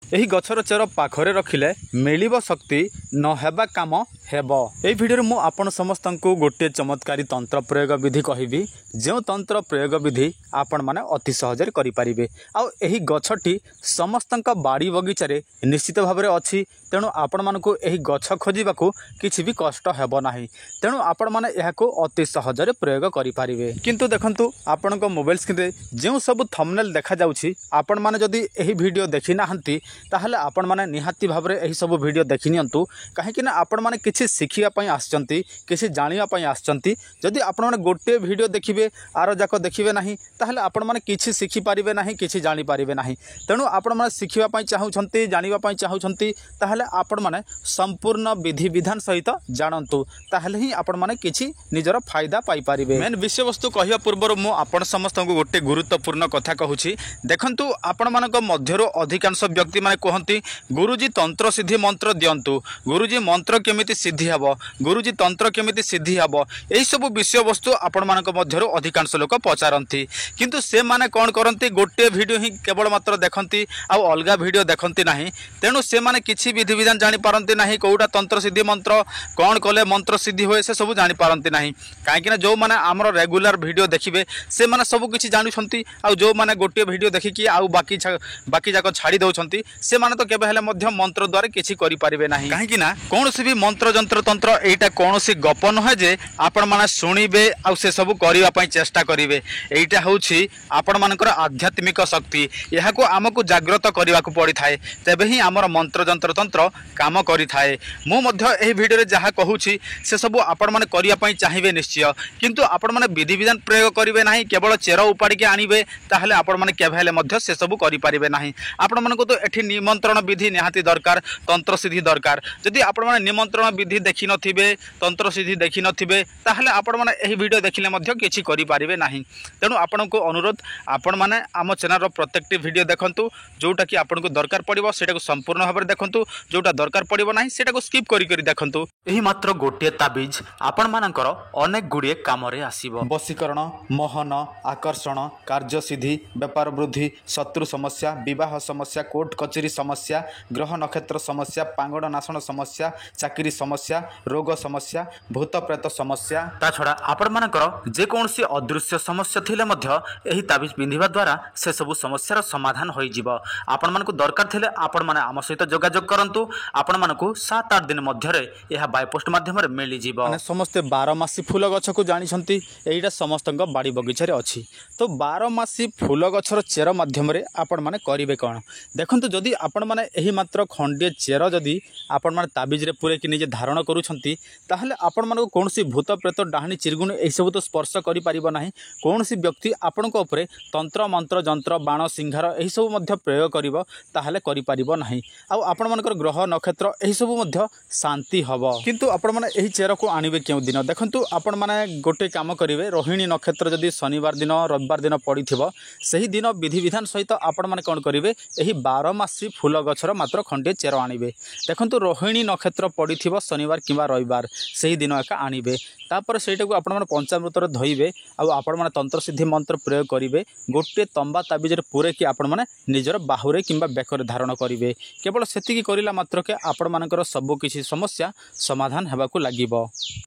ଏହି ଗଛର ଚେର ପାଖରେ ରଖିଲେ ମିଳିବ ଶକ୍ତି ନ ହେବା କାମ ହେବ। ଏହି ଭିଡ଼ିଓରେ ମୁଁ ଆପଣ ସମସ୍ତଙ୍କୁ ଗୋଟିଏ ଚମତ୍କାରୀ ତନ୍ତ୍ର ପ୍ରୟୋଗ ବିଧି କହିବି, ଯେଉଁ ତନ୍ତ୍ର ପ୍ରୟୋଗ ବିଧି ଆପଣମାନେ ଅତି ସହଜରେ କରିପାରିବେ। ଆଉ ଏହି ଗଛଟି ସମସ୍ତଙ୍କ ବାଡ଼ି ବଗିଚାରେ ନିଶ୍ଚିତ ଭାବରେ ଅଛି, ତେଣୁ ଆପଣମାନଙ୍କୁ ଏହି ଗଛ ଖୋଜିବାକୁ କିଛି ବି କଷ୍ଟ ହେବ ନାହିଁ। ତେଣୁ ଆପଣମାନେ ଏହାକୁ ଅତି ସହଜରେ ପ୍ରୟୋଗ କରିପାରିବେ। କିନ୍ତୁ ଦେଖନ୍ତୁ, ଆପଣଙ୍କ ମୋବାଇଲ ସ୍କ୍ରିନରେ ଯେଉଁ ସବୁ ଥମ୍ବନେଲ୍ ଦେଖାଯାଉଛି, ଆପଣମାନେ ଯଦି ଏହି ଭିଡ଼ିଓ ଦେଖି ନାହାନ୍ତି ତାହେଲେ ଆପଣମାନେ ନିହାତି ଭାବରେ ଏହି ସବୁ ଭିଡ଼ିଓ ଦେଖି ନିଅନ୍ତୁ। କାହିଁକିନା ଆପଣମାନେ କିଛି ଶିଖିବା ପାଇଁ ଆସିଛନ୍ତି, କିଛି ଜାଣିବା ପାଇଁ ଆସିଛନ୍ତି। ଯଦି ଆପଣମାନେ ଗୋଟିଏ ଭିଡ଼ିଓ ଦେଖିବେ ଆର ଯାକ ଦେଖିବେ ନାହିଁ ତାହେଲେ ଆପଣମାନେ କିଛି ଶିଖିପାରିବେ ନାହିଁ, କିଛି ଜାଣିପାରିବେ ନାହିଁ। ତେଣୁ ଆପଣମାନେ ଶିଖିବା ପାଇଁ ଚାହୁଁଛନ୍ତି, ଜାଣିବା ପାଇଁ ଚାହୁଁଛନ୍ତି, ତାହେଲେ ଆପଣମାନେ ସମ୍ପୂର୍ଣ୍ଣ ବିଧିବିଧାନ ସହିତ ଜାଣନ୍ତୁ, ତାହେଲେ ହିଁ ଆପଣମାନେ କିଛି ନିଜର ଫାଇଦା ପାଇପାରିବେ। ମେନ୍ ବିଷୟବସ୍ତୁ କହିବା ପୂର୍ବରୁ ମୁଁ ଆପଣ ସମସ୍ତଙ୍କୁ ଗୋଟିଏ ଗୁରୁତ୍ୱପୂର୍ଣ୍ଣ କଥା କହୁଛି। ଦେଖନ୍ତୁ, ଆପଣମାନଙ୍କ ମଧ୍ୟରୁ ଅଧିକାଂଶ ବ୍ୟକ୍ତିମାନେ କୁହନ୍ତି, ଗୁରୁଜୀ ତନ୍ତ୍ର ସିଦ୍ଧି ମନ୍ତ୍ର ଦିଅନ୍ତୁ, ଗୁରୁଜୀ ମନ୍ତ୍ର କେମିତି ସିଦ୍ଧି ହେବ, ଗୁରୁଜୀ ତନ୍ତ୍ର କେମିତି ସିଦ୍ଧି ହେବ। ଏହିସବୁ ବିଷୟବସ୍ତୁ ଆପଣମାନଙ୍କ ମଧ୍ୟରୁ ଅଧିକାଂଶ ଲୋକ ପଚାରନ୍ତି। କିନ୍ତୁ ସେମାନେ କ'ଣ କରନ୍ତି, ଗୋଟିଏ ଭିଡ଼ିଓ ହିଁ କେବଳ ମାତ୍ର ଦେଖନ୍ତି, ଆଉ ଅଲଗା ଭିଡ଼ିଓ ଦେଖନ୍ତି ନାହିଁ। ତେଣୁ ସେମାନେ କିଛି ବିଧିବିଧାନ ଜାଣିପାରନ୍ତି ନାହିଁ, କେଉଁଟା ତନ୍ତ୍ର ସିଦ୍ଧି ମନ୍ତ୍ର, କ'ଣ କଲେ ମନ୍ତ୍ର ସିଦ୍ଧି ହୁଏ, ସେସବୁ ଜାଣିପାରନ୍ତି ନାହିଁ। କାହିଁକିନା ଯେଉଁମାନେ ଆମର ରେଗୁଲାର ଭିଡ଼ିଓ ଦେଖିବେ ସେମାନେ ସବୁ କିଛି ଜାଣୁଛନ୍ତି, ଆଉ ଯେଉଁମାନେ ଗୋଟିଏ ଭିଡ଼ିଓ ଦେଖିକି ଆଉ ବାକି ଯାକ ଛାଡ଼ି ଦେଉଛନ୍ତି ସେମାନେ ତ କେବେ ହେଲେ ମଧ୍ୟ ମନ୍ତ୍ର ଦ୍ୱାରା କିଛି କରିପାରିବେ ନାହିଁ। କାହିଁକିନା କୌଣସି ବି ମନ୍ତ୍ର ଯନ୍ତ୍ର ତନ୍ତ୍ର ଏଇଟା କୌଣସି ଗପ ନୁହେଁ ଯେ ଆପଣମାନେ ଶୁଣିବେ ଆଉ ସେସବୁ କରିବା ପାଇଁ ଚେଷ୍ଟା କରିବେ। ଏଇଟା ହେଉଛି ଆପଣମାନଙ୍କର ଆଧ୍ୟାତ୍ମିକ ଶକ୍ତି। ଏହାକୁ ଆମକୁ ଜାଗ୍ରତ କରିବାକୁ ପଡ଼ିଥାଏ, ତେବେ ହିଁ ଆମର ମନ୍ତ୍ର ଯନ୍ତ୍ର ତନ୍ତ୍ର କାମ କରିଥାଏ। ମୁଁ ମଧ୍ୟ ଏହି ଭିଡ଼ିଓରେ ଯାହା କହୁଛି ସେସବୁ ଆପଣମାନେ କରିବା ପାଇଁ ଚାହିଁବେ ନିଶ୍ଚୟ, କିନ୍ତୁ ଆପଣମାନେ ବିଧିବିଧାନ ପ୍ରୟୋଗ କରିବେ ନାହିଁ, କେବଳ ଚେର ଉପାଡ଼ିକି ଆଣିବେ, ତାହେଲେ ଆପଣମାନେ କେବେ ହେଲେ ମଧ୍ୟ ସେସବୁ କରିପାରିବେ ନାହିଁ। ଆପଣମାନଙ୍କୁ ତ ଏଠି ନିମନ୍ତ୍ରଣ ବିଧି ନିହାତି ଦରକାର, ତନ୍ତ୍ର ସିଦ୍ଧି ଦରକାର। ଯଦି ଆପଣମାନେ ନିମନ୍ତ୍ରଣ ବିଧି ଦେଖିନଥିବେ, ତନ୍ତ୍ର ସିଦ୍ଧି ଦେଖିନଥିବେ, ତାହେଲେ ଆପଣମାନେ ଏହି ଭିଡ଼ିଓ ଦେଖିଲେ ମଧ୍ୟ କିଛି କରିପାରିବେ ନାହିଁ। ତେଣୁ ଆପଣଙ୍କୁ ଅନୁରୋଧ, ଆପଣମାନେ ଆମ ଚ୍ୟାନେଲର ପ୍ରତ୍ୟେକଟି ଭିଡ଼ିଓ ଦେଖନ୍ତୁ। ଯେଉଁଟାକି ଆପଣଙ୍କୁ ଦରକାର ପଡ଼ିବ ସେଇଟାକୁ ସମ୍ପୂର୍ଣ୍ଣ ଭାବରେ ଦେଖନ୍ତୁ, ଯେଉଁଟା ଦରକାର ପଡ଼ିବ ନାହିଁ ସେଇଟାକୁ ସ୍କିପ୍ କରି ଦେଖନ୍ତୁ। ଏହି ମାତ୍ର ଗୋଟିଏ ତାବିଜ ଆପଣମାନଙ୍କର ଅନେକ ଗୁଡ଼ିଏ କାମରେ ଆସିବ। ବଶୀକରଣ, ମୋହନ, ଆକର୍ଷଣ, କାର୍ଯ୍ୟସିଦ୍ଧି, ବେପାର ବୃଦ୍ଧି, ଶତ୍ରୁ ସମସ୍ୟା, ବିବାହ ସମସ୍ୟା, କୋର୍ଟ କଚେରୀ ସମସ୍ୟା, ଗ୍ରହ ନକ୍ଷତ୍ର ସମସ୍ୟା, ପାଙ୍ଗଡ଼ ନାଶଣ ସମସ୍ୟା, ଚାକିରି ସମସ୍ୟା, ରୋଗ ସମସ୍ୟା, ଭୂତ ପ୍ରେତ ସମସ୍ୟା, ତା ଛଡ଼ା ଆପଣମାନଙ୍କର ଯେକୌଣସି ଅଦୃଶ୍ୟ ସମସ୍ୟା ଥିଲେ ମଧ୍ୟ ଏହି ତାବିଜ ପିନ୍ଧିବା ଦ୍ୱାରା ସେସବୁ ସମସ୍ୟାର ସମାଧାନ ହୋଇଯିବ। ଆପଣମାନଙ୍କୁ ଦରକାର ଥିଲେ ଆପଣମାନେ ଆମ ସହିତ ଯୋଗାଯୋଗ କରନ୍ତୁ। ଆପଣମାନଙ୍କୁ 7-8 ଦିନ ମଧ୍ୟରେ ଏହା ବାଇପୋଷ୍ଟ ମାଧ୍ୟମରେ ମିଳିଯିବ। ମାନେ ସମସ୍ତେ 12 ମାସୀ ଫୁଲ ଗଛକୁ ଜାଣିଛନ୍ତି, ଏଇଟା ସମସ୍ତଙ୍କ ବାଡ଼ି ବଗିଚାରେ ଅଛି। ତ 12 ମାସୀ ଫୁଲ ଗଛର ଚେର ମାଧ୍ୟମରେ ଆପଣମାନେ କରିବେ କ'ଣ? ଦେଖନ୍ତୁ, ଯଦି ଆପଣମାନେ ଏହି ମାତ୍ର ଖଣ୍ଡିଏ ଚେର ଯଦି ଆପଣମାନେ ତାବିଜରେ ପୁରେଇକି ନିଜେ ଧାରଣ କରୁଛନ୍ତି, ତାହେଲେ ଆପଣମାନଙ୍କୁ କୌଣସି ଭୂତ ପ୍ରେତ ଡାହାଣୀ ଚିରଗୁଣି ଏହିସବୁ ତ ସ୍ପର୍ଶ କରିପାରିବ ନାହିଁ। କୌଣସି ବ୍ୟକ୍ତି ଆପଣଙ୍କ ଉପରେ ତନ୍ତ୍ର ମନ୍ତ୍ର ଯନ୍ତ୍ର ବାଣ ସିଂହାର ଏହିସବୁ ମଧ୍ୟ ପ୍ରୟୋଗ କରିବ ତାହେଲେ କରିପାରିବ ନାହିଁ। ଆଉ ଆପଣମାନଙ୍କର ଗ୍ରହ ନକ୍ଷତ୍ର ଏହିସବୁ ମଧ୍ୟ ଶାନ୍ତି ହେବ। କିନ୍ତୁ ଆପଣମାନେ ଏହି ଚେରକୁ ଆଣିବେ କେଉଁ ଦିନ? ଦେଖନ୍ତୁ, ଆପଣମାନେ ଗୋଟେ କାମ କରିବେ, ରୋହିଣୀ ନକ୍ଷତ୍ର ଯଦି ଶନିବାର ଦିନ ରବିବାର ଦିନ ପଡ଼ିଥିବ, ସେହି ଦିନ ବିଧିବିଧାନ ସହିତ ଆପଣମାନେ କ'ଣ କରିବେ, ଏହି 12 ମାସୀ ଫୁଲ ଗଛର ମାତ୍ର ଖଣ୍ଡିଏ ଚେର ଆଣିବେ। ଦେଖନ୍ତୁ, ରୋହିଣୀ ନକ୍ଷତ୍ର ପଡ଼ିଥିବ ଶନିବାର କିମ୍ବା ରବିବାର, ସେହି ଦିନ ଏକା ଆଣିବେ। ତାପରେ ସେଇଟାକୁ ଆପଣମାନେ ପଞ୍ଚାମୃତରେ ଧୋଇବେ, ଆଉ ଆପଣମାନେ ତନ୍ତ୍ର ସିଦ୍ଧି ମନ୍ତ୍ର ପ୍ରୟୋଗ କରିବେ। ଗୋଟିଏ ତମ୍ବା ତାବିଜରେ ପୁରେଇକି ଆପଣମାନେ ନିଜର ବାହୁରେ କିମ୍ବା ବେକରେ ଧାରଣ କରିବେ। କେବଳ ସେତିକି କରିଲା ମାତ୍ରକେ ଆପଣମାନଙ୍କର ସବୁ କିଛି ସମସ୍ୟା ସମାଧାନ ହେବାକୁ ଲାଗିବ।